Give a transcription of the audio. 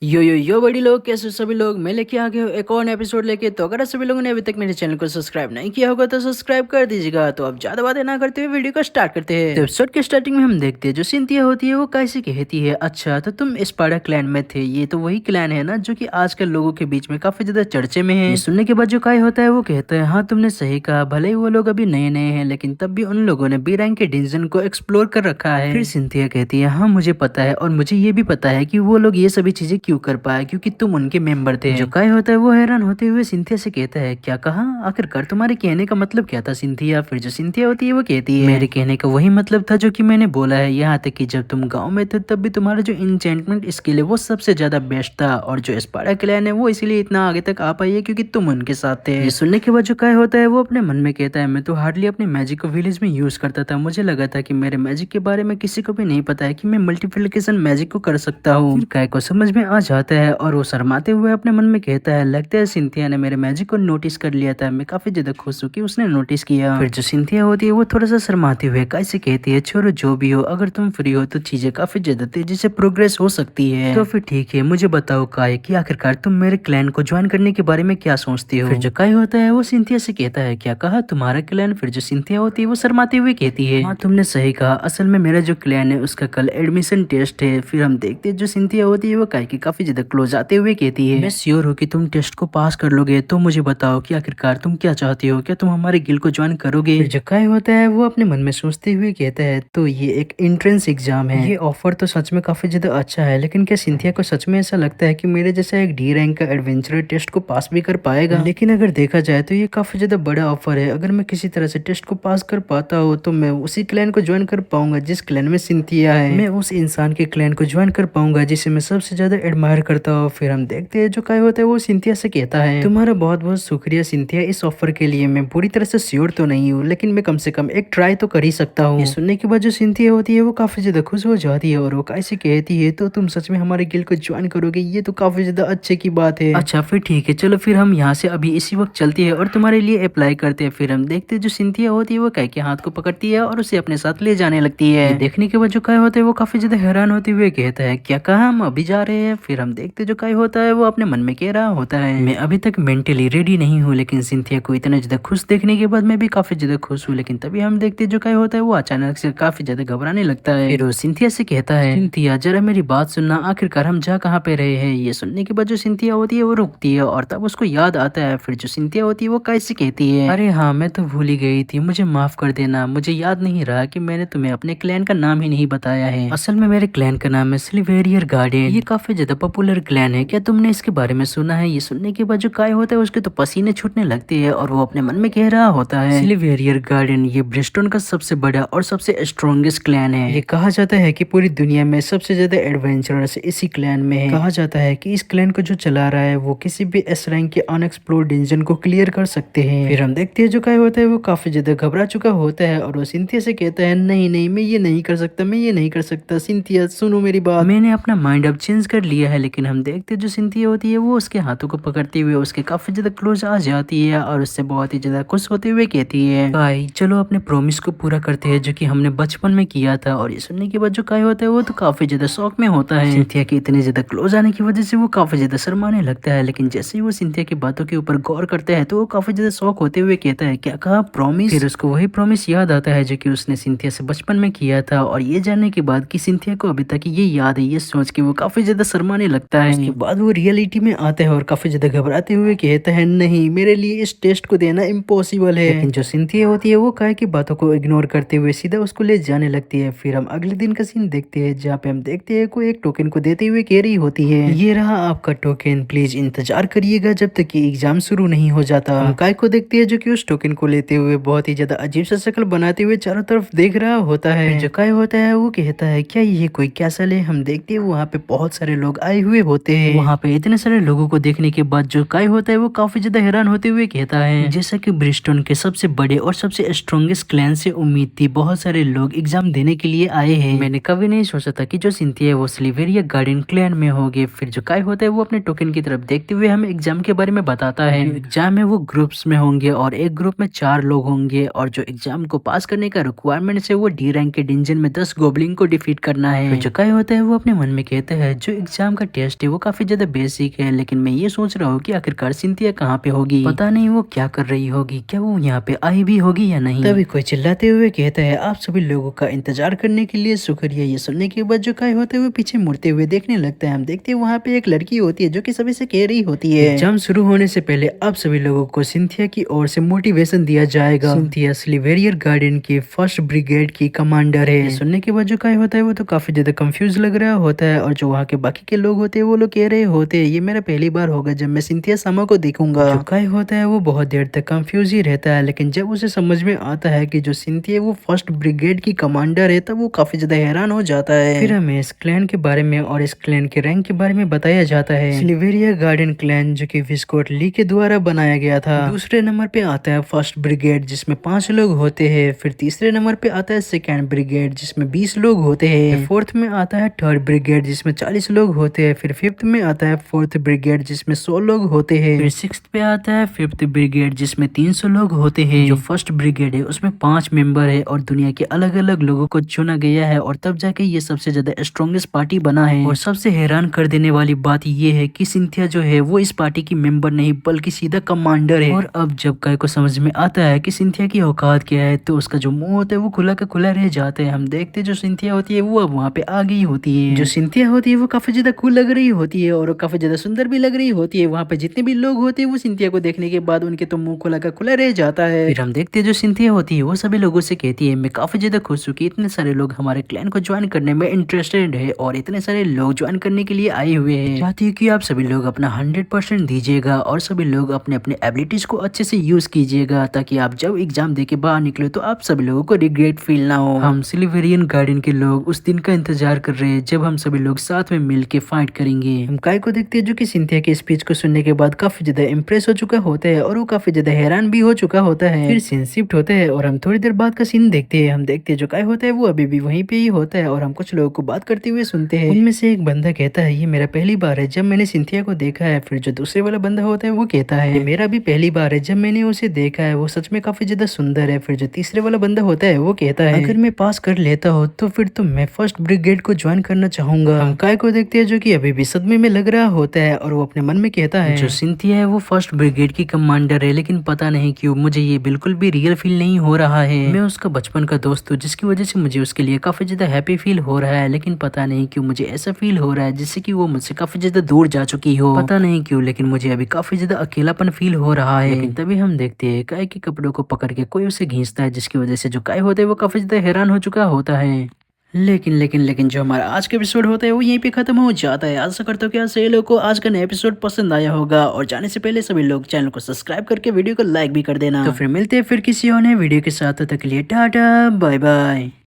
यो बड़ी लोग, कैसे हो सभी लोग। मैं लेके आ गया हूँ एक और एपिसोड लेके। तो अगर सभी लोगों ने अभी तक मेरे चैनल को सब्सक्राइब नहीं किया होगा तो सब्सक्राइब कर दीजिएगा। तो अब ज्यादा बातें ना करते हुए वीडियो को स्टार्ट करते हैं। तो एपिसोड के स्टार्टिंग में हम देखते हैं जो सिंथिया होती है वो कैसे कहती है, अच्छा तो तुम स्पाइडर क्लैन में थे। ये तो वही क्लैन है ना जो कि आजकल लोगों के बीच में काफी ज्यादा चर्चे में है। सुनने के बाद जो काय होता है वो कहता है, हाँ तुमने सही कहा, भले ही वो लोग अभी नए नए हैं लेकिन तब भी उन लोगों ने बी रैंक के डिवीजन को एक्सप्लोर कर रखा है। फिर सिंथिया कहती है, हाँ मुझे पता है और मुझे ये भी पता है कि वो लोग ये सभी चीजें क्यों कर पाए, क्योंकि तुम उनके मेंबर थे। जो काय होता है वो हैरान होते हुए सिंथिया से कहता है, क्या कहा, आखिरकार तुम्हारे कहने का मतलब क्या था सिंथिया। फिर जो सिंथिया होती है वो कहती है, मेरे कहने का वही मतलब था जो कि मैंने बोला है, यहाँ तक कि जब तुम गाँव में थे तब भी तुम्हारा जो इंचेंटमेंट स्किल है वो सबसे ज्यादा बेस्ट था, और जो स्पाइडर क्लैन है वो इसीलिए इतना आगे तक आ पाई है क्योंकि तुम उनके साथ थे। ये सुनने के बाद जो काय होता है वो अपने मन में कहता है, मैं तो हार्डली अपने मैजिक को विलेज में यूज करता था, मुझे लगा था कि मेरे मैजिक के बारे में किसी को भी नहीं पता है कि मैं मल्टीप्लिकेशन मैजिक को कर सकता हूँ। फिर काय को समझ में आ जाता है और वो शर्माते हुए अपने मन में कहता है, लगता है सिंथिया ने मेरे मैजिक को नोटिस कर लिया था, मैं काफी ज्यादा खुश हूँ कि उसने नोटिस किया। फिर जो सिंथिया होती है वो थोड़ा सा शर्माते हुए काय से कहती है, छोड़ो जो भी हो, अगर तुम फ्री हो तो चीजें काफी ज्यादा तेजी से प्रोग्रेस हो सकती है। तो फिर ठीक है, मुझे बताओ काय कि आखिरकार तुम मेरे क्लैन को ज्वाइन करने के बारे में क्या सोचती हो। फिर जो काय होता है वो सिंथिया से कहता है, क्या कहा तुम्हारा क्लैन। फिर जो सिंथिया होती है वो शर्माते हुए कहती है, हाँ तुमने सही कहा, असल में मेरा जो क्लैन है उसका कल एडमिशन टेस्ट है। फिर हम देखते हैं जो सिंथिया होती है वो काय की काफी ज्यादा क्लोज आते हुए कहती है, मैं श्योर हूँ कि तुम टेस्ट को पास कर लोगे, तो मुझे बताओ कि आखिरकार तुम क्या चाहती हो, क्या तुम हमारे गिल को ज्वाइन करोगे। फिर जो काय होता है वो अपने मन में सोचते हुए कहता है, तो ये एक एंट्रेंस एग्जाम है, ये ऑफर तो सच में काफी ज्यादा अच्छा है, लेकिन क्या सिंथिया को सच में ऐसा लगता है कि मेरे जैसा एक डी रैंक का एडवेंचरर टेस्ट को पास भी कर पाएगा। लेकिन अगर देखा जाए तो ये काफी ज्यादा बड़ा ऑफर है, अगर मैं किसी तरह से टेस्ट को पास कर पाता हूँ तो मैं उसी क्लैन को ज्वाइन कर पाऊंगा जिस क्लैन में सिंथिया है, मैं उस इंसान के क्लैन को ज्वाइन कर पाऊंगा जिसे मैं सबसे ज्यादा एडमायर करता हूँ। फिर हम देखते हैं जो काय होता है वो सिंथिया से कहता है, तुम्हारा बहुत बहुत शुक्रिया सिंथिया इस ऑफर के लिए, मैं पूरी तरह से श्योर तो नहीं हूँ लेकिन मैं कम से कम एक ट्राई तो कर ही सकता हूँ। ये सुनने के बाद जो सिंथिया होती है वो काफी ज्यादा खुश हो जाती है और वो काय से कहती है, तो तुम सच में हमारे गिल्ड को ज्वाइन करोगे, ये तो काफी ज्यादा अच्छे की बात है। अच्छा फिर ठीक है, चलो फिर हम यहाँ से अभी इसी वक्त चलती है और तुम्हारे लिए अप्लाई करते हैं। फिर हम देखते हैं जो सिंथिया होती है वो काय के हाथ को पकड़ती है और उसे अपने साथ ले जाने लगती है। देखने के बाद जो काय होता है वो काफी ज्यादा हैरान होते हुए कहता है, क्या कहा, हम अभी जा रहे हैं। फिर हम देखते जो काय होता है वो अपने मन में कह रहा होता है, मैं अभी तक मेंटली रेडी नहीं हूँ, लेकिन सिंथिया को इतना ज्यादा खुश देखने के बाद मैं भी काफी ज्यादा खुश हूँ। लेकिन तभी हम देखते जो काय होता है वो अचानक से काफी ज्यादा घबराने लगता है। फिर वो सिंथिया से कहता है, सिंथिया जरा मेरी बात सुनना, आखिरकार हम जा कहाँ पे रहे हैं। ये सुनने के बाद जो सिंथिया होती है वो रुकती है और तब उसको याद आता है। फिर जो सिंथिया होती है वो काय से कहती है, अरे हाँ मैं तो भूल ही गई थी, मुझे माफ कर देना, मुझे याद नहीं रहा कि मैंने तुम्हें अपने क्लैन का नाम ही नहीं बताया है। असल में मेरे क्लैन का नाम है सिल्वेरियर गार्डियन, ये काफी ज्यादा पॉपुलर क्लैन है, क्या तुमने इसके बारे में सुना है। ये सुनने के बाद जो काय होता है उसके तो पसीने छूटने लगते हैं और वो अपने मन में कह रहा होता है, सिल्वेरियर गार्डियन ये ब्रिस्टोन का सबसे बड़ा और सबसे स्ट्रॉन्गेस्ट क्लैन है। ये कहा जाता है कि पूरी दुनिया में सबसे ज्यादा एडवेंचरर्स इसी क्लैन में है। कहा जाता है कि इस क्लैन को जो चला रहा है वो किसी भी एस रैंक के अनएक्सप्लोर्ड डिवीजन को क्लियर कर सकते हैं। फिर हम देखते हैं जो काय होता है वो काफी ज्यादा घबरा चुका होता है और वो सिंथिया से कहता है, नहीं नहीं मैं ये नहीं कर सकता, मैं ये नहीं कर सकता, सिंथिया सुनो मेरी बात, मैंने अपना माइंड अब चेंज कर लिया है। लेकिन हम देखते जो सिंथिया होती है वो उसके हाथों को पकड़ते हुए उसके काफी ज्यादा क्लोज आ जाती है और उससे बहुत ही ज्यादा खुश होते हुए कहती है, भाई चलो अपने प्रॉमिस को पूरा करते हैं जो कि हमने बचपन में किया था। और ये सुनने के बाद जो काय होता है वो तो काफी ज्यादा शौक में होता है। सिंथिया के इतने ज्यादा क्लोज आने की वजह से वो काफी ज्यादा शर्माने लगता है, लेकिन जैसे ही वो सिंथिया की बातों के ऊपर गौर करता है तो वो काफी ज्यादा शौक होते हुए कहता है, क्या कहा, प्रॉमिस। फिर उसको वही प्रॉमिस याद आता है जो कि उसने सिंथिया से बचपन में किया था और ये जानने के बाद कि सिंथिया को अभी तक ये याद है, ये सोच के वो काफी ज्यादा शर्माने लगता है। उसके बाद वो रियलिटी में आता है और काफी ज्यादा घबराते हुए कहता है, नहीं मेरे लिए इस टेस्ट को देना इम्पॉसिबल है। लेकिन जो सिंथिया होती है वो काय की बातों को इग्नोर करते हुए सीधा उसको ले जाने लगती है। फिर हम अगले दिन का सीन देखते हैं जहाँ पे हम देखते हैं कोई एक टोकन को देते हुए कह रही होती है, ये रहा आपका टोकन, प्लीज इंतजार करिएगा जब तक कि एग्जाम शुरू नहीं हो जाता। हम काय को देखते हैं जो कि उस टोकन को लेते हुए बहुत ही ज्यादा अजीब सा शक्ल बनाते हुए चारों तरफ देख रहा होता है। जो काय होता है वो कहता है, क्या ये कोई कैसल है। हम देखते हैं वहाँ पे बहुत सारे लोग आए हुए होते हैं। वहाँ पे इतने सारे लोगों को देखने के बाद जो काय होता है वो काफी ज्यादा हैरान होते हुए कहता है, जैसा कि ब्रिस्टोन के सबसे बड़े और सबसे स्ट्रॉन्गेस्ट क्लैन से उम्मीद थी, बहुत सारे लोग एग्जाम देने के लिए आए हैं। मैंने कभी नहीं सोचा था कि जो सिंथिया है वो सिल्वेरिया गार्डियन क्लैन में होगी। फिर जो काय होता है वो अपने टोकन की तरफ देखते हुए हमें एग्जाम के बारे में बताता है। एग्जाम है वो ग्रुप्स में होंगे और एक ग्रुप में 4 लोग होंगे और जो एग्जाम को पास करने का रिक्वायरमेंट है वो डी रैंक के डिवीजन में 10 गोबलिन को डिफीट करना है। फिर जो काय होता है वो अपने मन में कहता है, जो एग्जाम एग्जाम का टेस्ट है वो काफी ज्यादा बेसिक है, लेकिन मैं ये सोच रहा हूँ कि आखिरकार सिंथिया कहाँ पे होगी, पता नहीं वो क्या कर रही होगी, क्या वो यहाँ पे आई भी होगी या नहीं। तभी कोई चिल्लाते हुए कहता है आप सभी लोगों का इंतजार करने के लिए शुक्रिया। ये सुनने के बाद जो काय होते हुए पीछे मुड़ते हुए देखने लगता है। हम देखते हैं वहाँ पे एक लड़की होती है जो कि सभी से कह रही होती है एग्जाम शुरू होने से पहले आप सभी लोगों को सिंथिया की ओर से मोटिवेशन दिया जाएगा। सिंथिया स्लिवेरियर गार्डन की फर्स्ट ब्रिगेड की कमांडर है। सुनने के बाद जो काय होता है वो तो काफी ज्यादा कंफ्यूज लग रहा होता है, और जो वहाँ के बाकी के लोग होते हैं वो लोग कह रहे होते हैं ये मेरा पहली बार होगा जब मैं सिंथिया सामा को देखूंगा। जो काय होता है वो बहुत देर तक कंफ्यूज ही रहता है, लेकिन जब उसे समझ में आता है कि जो सिंथिया वो फर्स्ट ब्रिगेड की कमांडर है तब वो काफी ज्यादा हैरान हो जाता है। फिर हमें इस क्लैन के बारे में और इस क्लैन के रैंक के बारे में बताया जाता है। स्लिवेरिया गार्डन क्लैन जो कि विस्कोट ली के द्वारा बनाया गया था। दूसरे नंबर पे आता है फर्स्ट ब्रिगेड जिसमें 5 लोग होते हैं। फिर तीसरे नंबर पे आता है सेकेंड ब्रिगेड जिसमें 20 लोग होते हैं। फोर्थ में आता है थर्ड ब्रिगेड जिसमें 40 लोग होते हैं। फिर फिफ्थ में आता है फोर्थ ब्रिगेड जिसमें 100 लोग होते हैं। फिर सिक्स्थ पे आता है फिफ्थ ब्रिगेड जिसमें 300 लोग होते हैं। जो फर्स्ट ब्रिगेड है उसमें 5 मेंबर है और दुनिया के अलग अलग लोगों को चुना गया है, और तब जाके ये सबसे ज्यादा स्ट्रॉन्गेस्ट पार्टी बना है। और सबसे हैरान कर देने वाली बात ये है कि सिंथिया जो है वो इस पार्टी की मेंबर नहीं बल्कि सीधा कमांडर है। और अब जब काय को समझ में आता है कि सिंथिया की औकात क्या है तो उसका जो मुंह होता है वो खुला का खुला रह जाता है। हम देखते जो सिंथिया होती है वो अब वहाँ पे आ गई होती है। जो सिंथिया होती है वो काफी ज्यादा कूल लग रही होती है और काफी ज्यादा सुंदर भी लग रही होती है। वहाँ पे जितने भी लोग होते हैं वो सिंथिया को देखने के बाद उनके तो मुंह खुला का खुला रह जाता है। फिर हम देखते हैं जो सिंथिया होती है वो सभी लोगों से कहती है मैं काफी ज्यादा खुश हूँ कि इतने सारे लोग हमारे क्लैन को ज्वाइन करने में इंटरेस्टेड है और इतने सारे लोग ज्वाइन करने के लिए आए हुए हैं। चाहती हूँ कि आप सभी लोग अपना 100% दीजिएगा और सभी लोग अपने अपने एबिलिटीज को अच्छे से यूज कीजिएगा ताकि आप जब एग्जाम दे के बाहर निकले तो आप सभी लोगों को रिग्रेट फील ना हो। हम सिल्वेरियन गार्डन के लोग उस दिन का इंतजार कर रहे हैं जब हम सभी लोग साथ में मिल के फाइट करेंगे। हम काय को देखते हैं जो कि सिंथिया के स्पीच को सुनने के बाद काफी ज्यादा इम्प्रेस हो चुका होता है और वो काफी ज्यादा हैरान भी हो चुका होता है। फिर सीन शिफ्ट होता है और हम थोड़ी देर बाद का सीन देखते हैं। हम देखते हैं जो काय होता है वो अभी भी वहीं पे ही होता है और हम कुछ लोगों को बात करते हुए सुनते हैं। उनमें से एक बंदा कहता है ये मेरा पहली बार है जब मैंने सिंथिया को देखा है। फिर जो दूसरे वाला बंदा होता है वो कहता है ये मेरा भी पहली बार है जब मैंने उसे देखा है, वो सच में काफी ज्यादा सुंदर है। फिर जो तीसरे वाला बंदा होता है वो कहता है अगर मैं पास कर लेता हूँ तो फिर तो मैं फर्स्ट ब्रिगेड को ज्वाइन करना चाहूंगा। हम काय को देखते हैं जो कि अभी भी सदमे में लग रहा होता है और वो अपने मन में कहता है जो सिंथिया है वो फर्स्ट ब्रिगेड की कमांडर है, लेकिन पता नहीं क्यों मुझे ये बिल्कुल भी रियल फील नहीं हो रहा है। मैं उसका बचपन का दोस्त हूँ जिसकी वजह से मुझे उसके लिए काफी ज्यादा हैप्पी फील हो रहा है, लेकिन पता नहीं क्यों मुझे ऐसा फील हो रहा है जिससे कि वो मुझसे काफी ज्यादा दूर जा चुकी हो। पता नहीं क्यों लेकिन मुझे अभी काफी ज्यादा अकेलापन फील हो रहा है। लेकिन तभी हम देखते हैं काय के कपड़ों को पकड़ के कोई उसे खींचता है जिसकी वजह से जो काय होता है वो काफी ज्यादा हैरान हो चुका होता है। लेकिन जो हमारा आज का एपिसोड होता है वो यहीं पे खत्म हो जाता है। आशा करता हूँ कि सभी लोगों को आज का नया एपिसोड पसंद आया होगा और जाने से पहले सभी लोग चैनल को सब्सक्राइब करके वीडियो को लाइक भी कर देना। तो फिर मिलते हैं फिर किसी और नए वीडियो के साथ, तब तक के लिए टाटा बाय बाय।